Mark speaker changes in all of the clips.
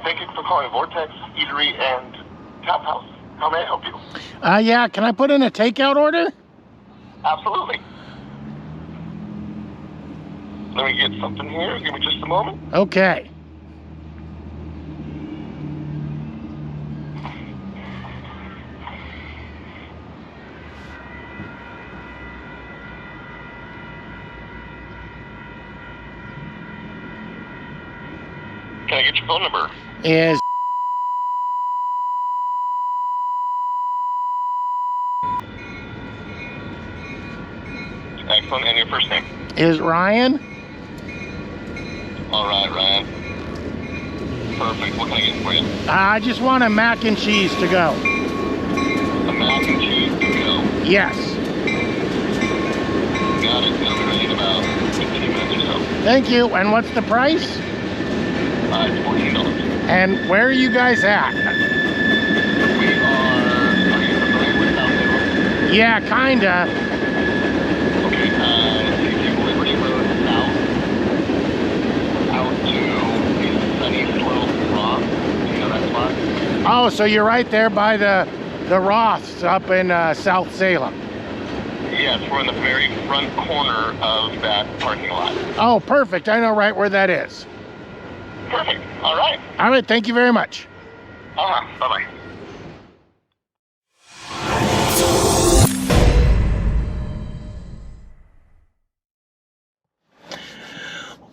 Speaker 1: Thank you for calling Vortex Eatery and Tap House. How may I help you?
Speaker 2: Yeah, can I put in a takeout order?
Speaker 1: Absolutely. Let me get something here. Give me just a moment.
Speaker 2: Okay.
Speaker 1: Can I get your phone number?
Speaker 2: Is
Speaker 1: Excellent. And your first name?
Speaker 2: Ryan?
Speaker 1: All right, Ryan. Perfect. What can I get for you?
Speaker 2: I just want a mac and cheese to go.
Speaker 1: A mac and cheese to go.
Speaker 2: Yes.
Speaker 1: Got it. It'll be ready in about 15 minutes or so.
Speaker 2: Thank you. And what's the price?
Speaker 1: It's $14.
Speaker 2: And where are you guys at?
Speaker 1: We are you familiar with South Salem?
Speaker 2: Yeah, kinda.
Speaker 1: Okay, so you take Liberty Road south, out to the Sunny Slope Rock. Do you know that spot?
Speaker 2: Oh, so you're right there by the Roths up in South Salem.
Speaker 1: Yes, we're in the very front corner of that parking lot.
Speaker 2: Oh, perfect. I know right where that is.
Speaker 1: Perfect. All right.
Speaker 2: All right, thank you very much.
Speaker 1: Bye-bye.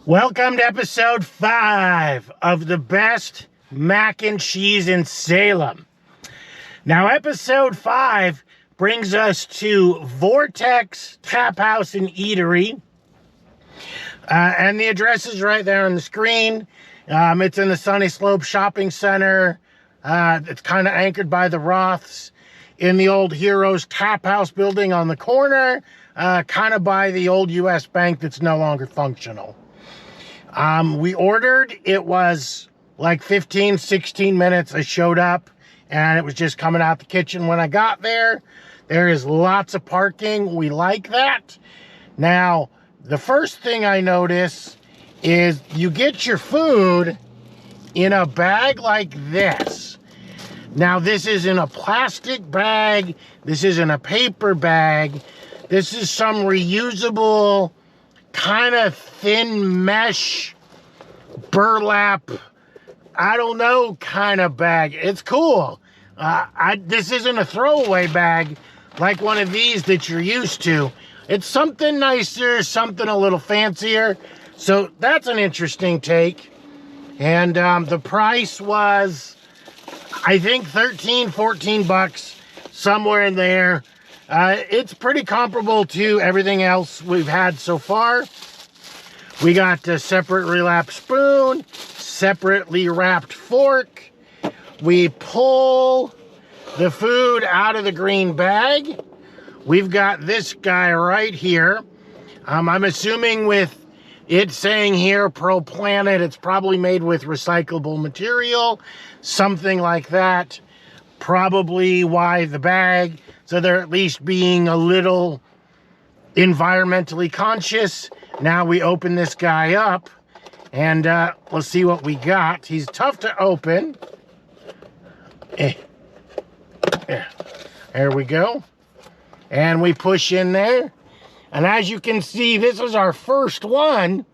Speaker 2: Welcome to episode 5 of the best mac and cheese in Salem. Now, episode 5 brings us to Vortex Tap House and Eatery. And the address is right there on the screen. It's in the Sunny Slope Shopping Center. It's kind of anchored by the Roths in the old Heroes Tap House building on the corner, kind of by the old U.S. Bank that's no longer functional. We ordered, it was like 15, 16 minutes. I showed up and it was just coming out the kitchen when I got there. There is lots of parking. We like that. Now, the first thing I notice is you get your food in a bag like this. Now, this isn't a plastic bag. This isn't a paper bag. This is some reusable kind of thin mesh burlap, I don't know, kind of bag. It's cool. This isn't a throwaway bag like one of these that you're used to. It's something nicer, something a little fancier. So that's an interesting take. And the price was, I think, 13, 14 bucks, somewhere in there. It's pretty comparable to everything else we've had so far. We got a separately wrapped spoon, separately wrapped fork. We pull the food out of the green bag. We've got this guy right here. I'm assuming with it saying here, Pro Planet, it's probably made with recyclable material, something like that. Probably why the bag, so they're at least being a little environmentally conscious. Now we open this guy up and let's see what we got. He's tough to open. There we go. And we push in there. And as you can see, this is our first one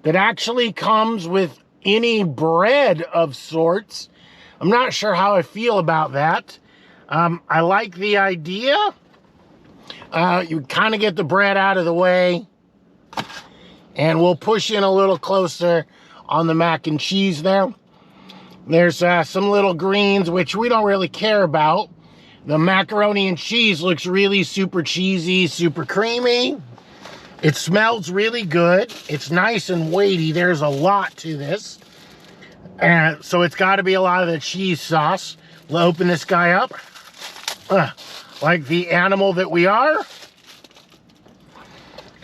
Speaker 2: that actually comes with any bread of sorts. I'm not sure how I feel about that. I like the idea. You kind of get the bread out of the way. And we'll push in a little closer on the mac and cheese there. There's some little greens, which we don't really care about. The macaroni and cheese looks really super cheesy, super creamy. It smells really good. It's nice and weighty. There's a lot to this. And so it's got to be a lot of the cheese sauce. We'll open this guy up. Like the animal that we are.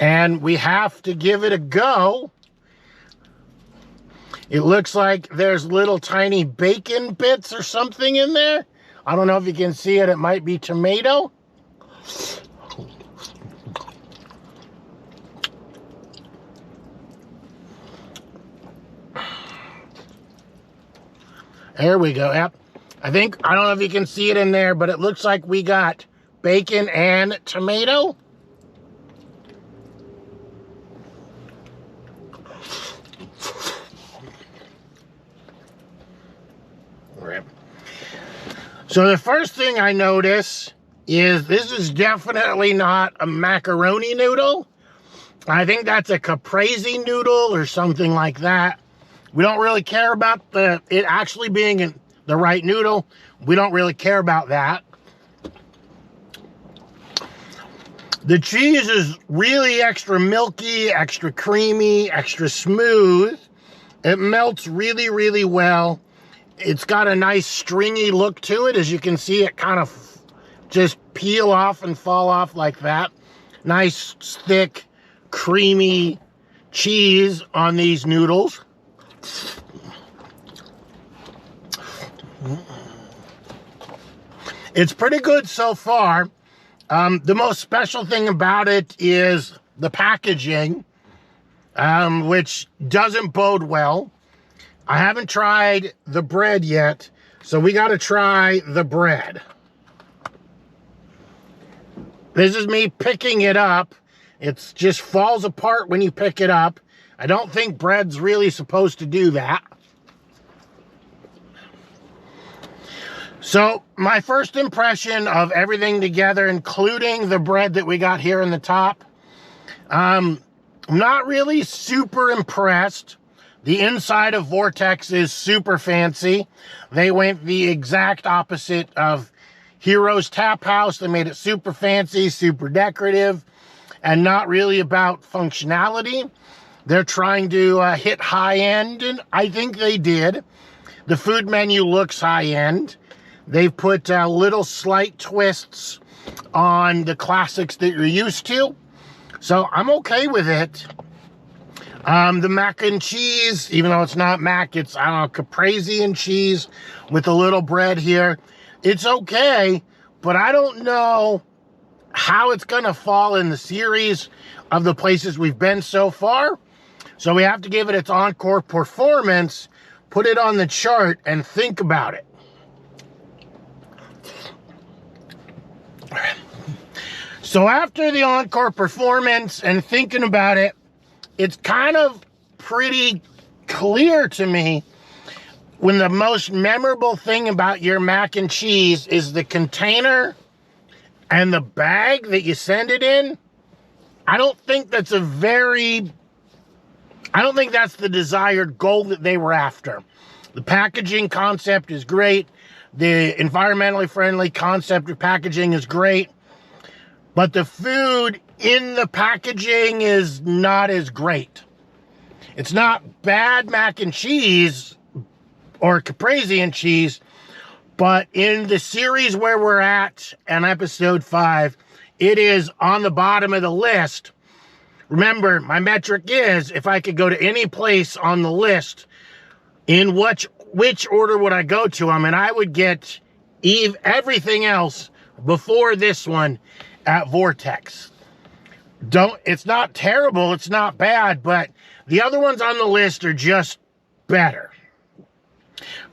Speaker 2: And we have to give it a go. It looks like there's little tiny bacon bits or something in there. I don't know if you can see it. It might be tomato. There we go. Yep. I don't know if you can see it in there, but it looks like we got bacon and tomato. So the first thing I notice is this is definitely not a macaroni noodle. I think that's a caprese noodle or something like that. We don't really care about it actually being the right noodle. We don't really care about that. The cheese is really extra milky, extra creamy, extra smooth. It melts really, really well. It's got a nice stringy look to it. As you can see, it kind of just peel off and fall off like that. Nice, thick, creamy cheese on these noodles. It's pretty good so far. The most special thing about it is the packaging, which doesn't bode well. I haven't tried the bread yet, so we got to try the bread. This is me picking it up. It just falls apart when you pick it up. I don't think bread's really supposed to do that. So my first impression of everything together, including the bread that we got here in the top, I'm not really super impressed. The inside of Vortex is super fancy. They went the exact opposite of Hero's Tap House. They made it super fancy, super decorative, and not really about functionality. They're trying to hit high end, and I think they did. The food menu looks high end. They've put little slight twists on the classics that you're used to. So I'm okay with it. The mac and cheese, even though it's not mac, it's, I don't know, caprese and cheese with a little bread here. It's okay, but I don't know how it's going to fall in the series of the places we've been so far. So we have to give it its encore performance, put it on the chart, and think about it. So after the encore performance and thinking about it, it's kind of pretty clear to me when the most memorable thing about your mac and cheese is the container and the bag that you send it in. I don't think that's the desired goal that they were after. The packaging concept is great. The environmentally friendly concept of packaging is great. But the food in the packaging is not as great. It's not bad mac and cheese or caprese and cheese, but in the series where we're at in episode 5, it is on the bottom of the list. Remember, my metric is if I could go to any place on the list, in which order would I go to them? And I would get everything else before this one at Vortex. It's not terrible, it's not bad, but the other ones on the list are just better.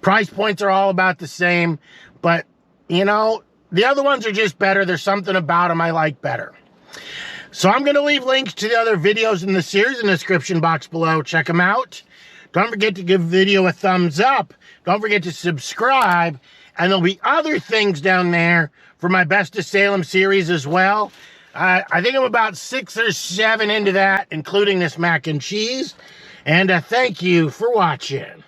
Speaker 2: Price points are all about the same, but you know, the other ones are just better. There's something about them I like better. So I'm going to leave links to the other videos in the series in the description box below. Check them out. Don't forget to give the video a thumbs up. Don't forget to subscribe. And there'll be other things down there for my Best of Salem series as well. I think I'm about 6 or 7 into that, including this mac and cheese. And thank you for watching.